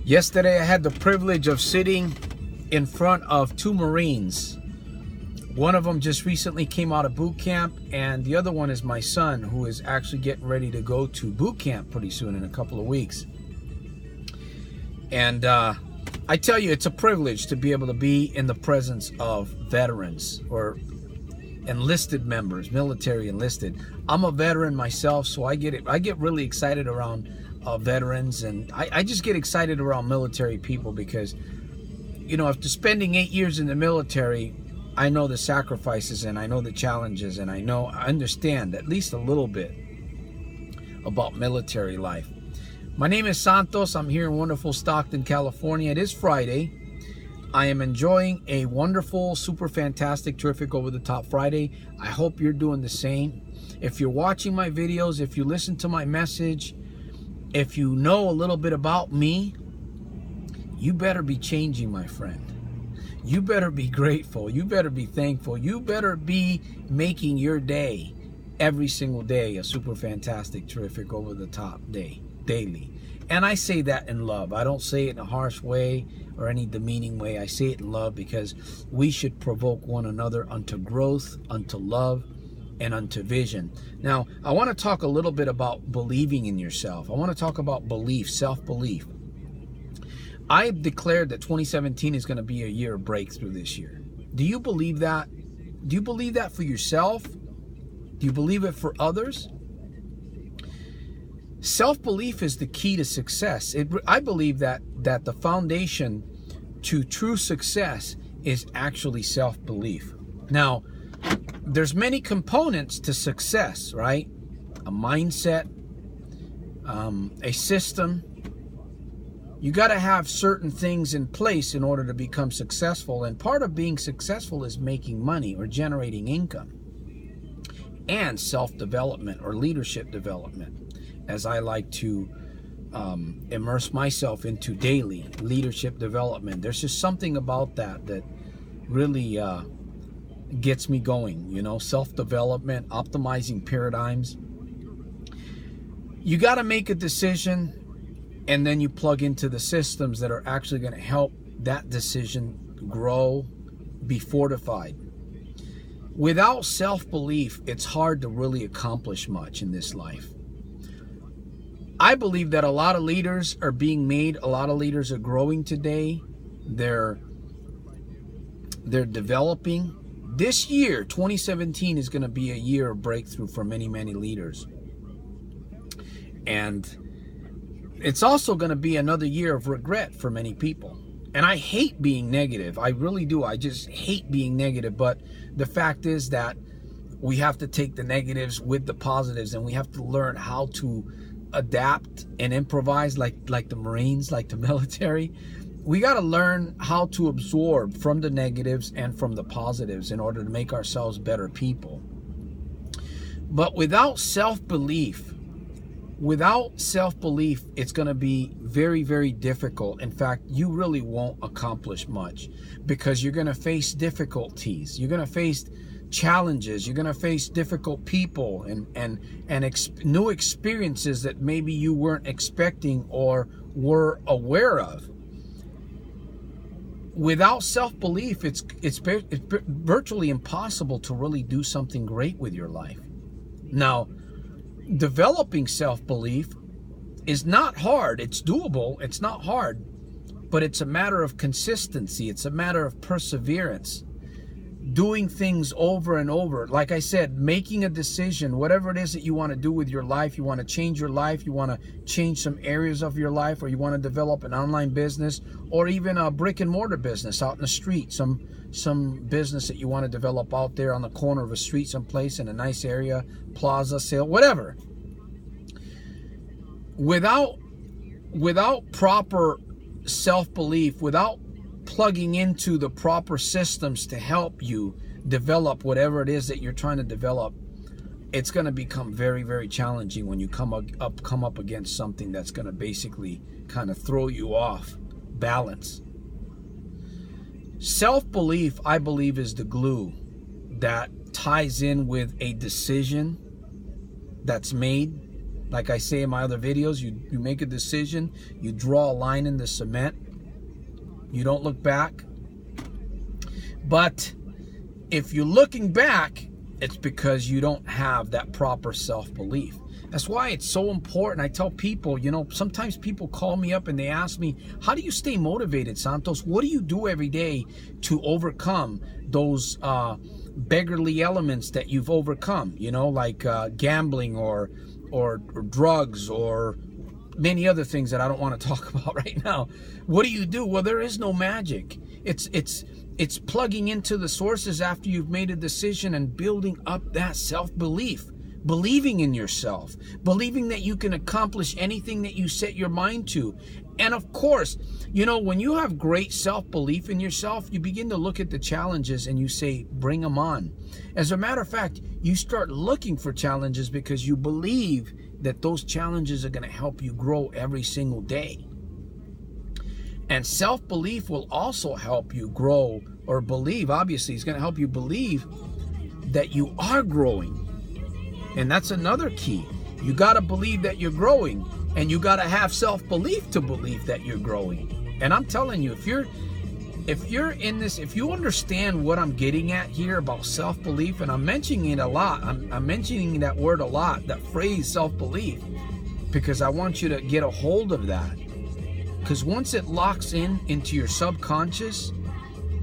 Yesterday I had the privilege of sitting in front of two Marines. One of them just recently came out of boot camp, and the other one is my son, who is actually getting ready to go to boot camp pretty soon in a couple of weeks. And I tell you, it's a privilege to be able to be in the presence of veterans or enlisted members, military enlisted. I'm a veteran myself, so I get really excited around veterans, and I just get excited around military people because, you know, after spending 8 years in the military, I know the sacrifices and I know the challenges, and I understand at least a little bit about military life. My name is Santos. I'm here in wonderful Stockton, California. It is Friday. I am enjoying a wonderful, super fantastic, terrific, over-the-top Friday. I hope you're doing the same. If you're watching my videos, if you listen to my message, if you know a little bit about me, you better be changing, my friend. You better be grateful. You better be thankful. You better be making your day, every single day, a super fantastic, terrific, over-the-top day, daily. And I say that in love. I don't say it in a harsh way or any demeaning way. I say it in love because we should provoke one another unto growth, unto love, and unto vision. Now, I want to talk a little bit about believing in yourself. I want to talk about belief, self-belief. I've declared that 2017 is going to be a year of breakthrough this year. Do you believe that? Do you believe that for yourself? Do you believe it for others? Self-belief is the key to success. I believe that the foundation to true success is actually self-belief. Now, there's many components to success, right? A mindset, a system. You got to have certain things in place in order to become successful. And part of being successful is making money or generating income. And self-development or leadership development, as I like to immerse myself into daily leadership development. There's just something about that really gets me going, you know, self-development, optimizing paradigms. You got to make a decision, and then you plug into the systems that are actually going to help that decision grow, be fortified. Without self-belief, it's hard to really accomplish much in this life. I believe that a lot of leaders are being made, a lot of leaders are growing today. They're developing. This year, 2017, is going to be a year of breakthrough for many, many leaders. And it's also going to be another year of regret for many people. And I hate being negative. I really do. I just hate being negative. But the fact is that we have to take the negatives with the positives, and we have to learn how to adapt and improvise like the Marines, like the military. We got to learn how to absorb from the negatives and from the positives in order to make ourselves better people. But without self-belief, it's going to be very, very difficult. In fact, you really won't accomplish much because you're going to face difficulties. You're going to face challenges. You're going to face difficult people and new experiences that maybe you weren't expecting or were aware of. Without self-belief, it's virtually impossible to really do something great with your life. Now, developing self-belief is not hard. It's doable. It's not hard, but it's a matter of consistency. It's a matter of perseverance. Doing things over and over. Like I said, making a decision, whatever it is that you want to do with your life. You want to change your life. You want to change some areas of your life, or you want to develop an online business, or even a brick and mortar business out in the street. Some business that you want to develop out there on the corner of a street someplace in a nice area, plaza, sale, whatever. Without proper self-belief, without plugging into the proper systems to help you develop whatever it is that you're trying to develop, it's going to become very, very challenging when you come up against something that's going to basically kind of throw you off balance. Self-belief, I believe, is the glue that ties in with a decision that's made Like I say in my other videos, you make a decision, you draw a line in the cement, you don't look back. But if you're looking back, it's because you don't have that proper self-belief. That's why it's so important. I tell people, you know, sometimes people call me up and they ask me, how do you stay motivated, Santos? What do you do every day to overcome those beggarly elements that you've overcome? You know, like gambling or drugs or many other things that I don't want to talk about right now. What do you do? Well, there is no magic. It's plugging into the sources after you've made a decision and building up that self-belief. Believing in yourself, believing that you can accomplish anything that you set your mind to. And of course, you know, when you have great self-belief in yourself, you begin to look at the challenges and you say, bring them on. As a matter of fact, you start looking for challenges because you believe that those challenges are going to help you grow every single day. And self-belief will also help you grow, or believe, obviously, it's going to help you believe that you are growing. And that's another key. You got to believe that you're growing, and you got to have self-belief to believe that you're growing. And I'm telling you, if you're in this, if you understand what I'm getting at here about self-belief, and I'm mentioning it a lot, I'm mentioning that word a lot, that phrase self-belief, because I want you to get a hold of that. Because once it locks into your subconscious,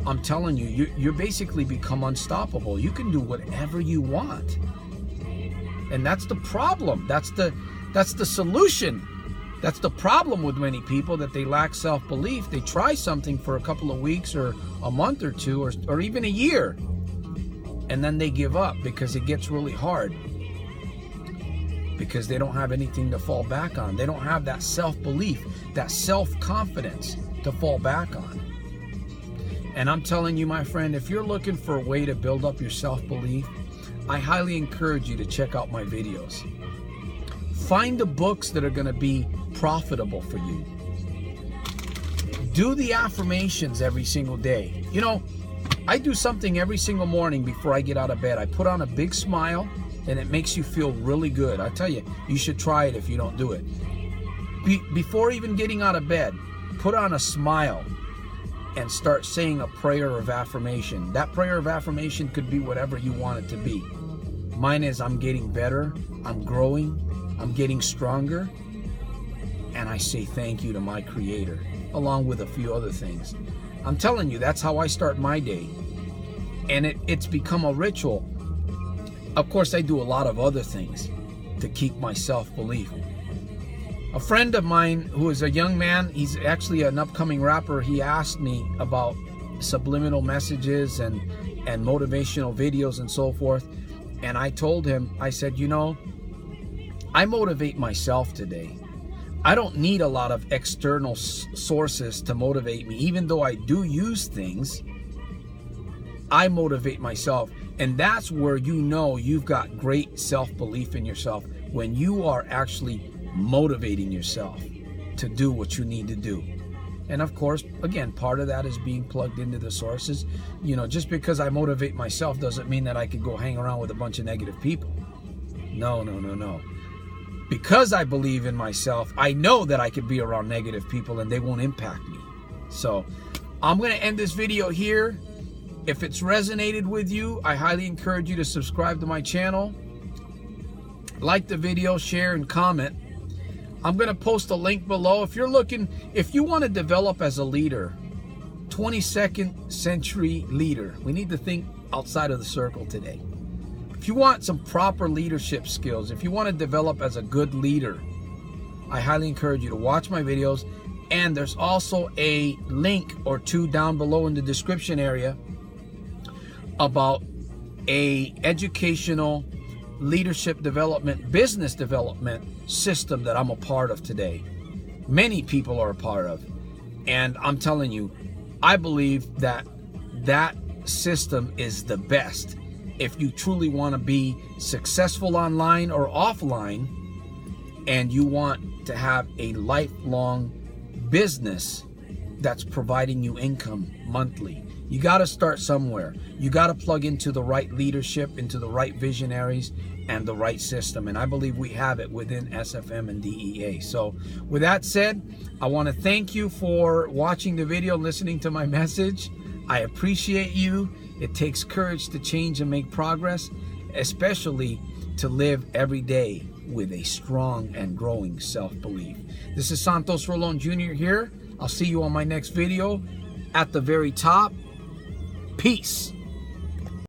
I'm telling you, you're basically become unstoppable. You can do whatever you want. And that's the problem. That's the solution. That's the problem with many people, that they lack self-belief. They try something for a couple of weeks or a month or two or even a year, and then they give up because it gets really hard, because they don't have anything to fall back on. They don't have that self-belief, that self-confidence to fall back on. And I'm telling you, my friend, if you're looking for a way to build up your self-belief, I highly encourage you to check out my videos. Find the books that are going to be profitable for you. Do the affirmations every single day. You know, I do something every single morning before I get out of bed. I put on a big smile, and it makes you feel really good. I tell you, you should try it if you don't do it. Before even getting out of bed, put on a smile and start saying a prayer of affirmation. That prayer of affirmation could be whatever you want it to be. Mine is, I'm getting better, I'm growing, I'm getting stronger, and I say thank you to my Creator, along with a few other things. I'm telling you, that's how I start my day. And it's become a ritual. Of course, I do a lot of other things to keep my self-belief. A friend of mine who is a young man, he's actually an upcoming rapper, he asked me about subliminal messages and motivational videos and so forth. And I told him, I said, you know, I motivate myself today. I don't need a lot of external sources to motivate me. Even though I do use things, I motivate myself. And that's where you know you've got great self-belief in yourself, when you are actually motivating yourself to do what you need to do. And of course, again, part of that is being plugged into the sources. You know, just because I motivate myself doesn't mean that I could go hang around with a bunch of negative people. No. Because I believe in myself, I know that I could be around negative people and they won't impact me. So I'm going to end this video here. If it's resonated with you, I highly encourage you to subscribe to my channel, like the video, share, and comment. I'm going to post a link below. If you want to develop as a leader, 22nd century leader, we need to think outside of the circle today. If you want some proper leadership skills, if you want to develop as a good leader, I highly encourage you to watch my videos. And there's also a link or two down below in the description area about a educational leadership development, business development system that I'm a part of today. Many people are a part of. And I'm telling you, I believe that that system is the best if you truly want to be successful online or offline, and you want to have a lifelong business that's providing you income monthly. You got to start somewhere. You got to plug into the right leadership, into the right visionaries, and the right system. And I believe we have it within SFM and DEA. So with that said, I want to thank you for watching the video, listening to my message. I appreciate you. It takes courage to change and make progress, especially to live every day with a strong and growing self-belief. This is Santos Rolon Jr. here. I'll see you on my next video. At the very top, peace.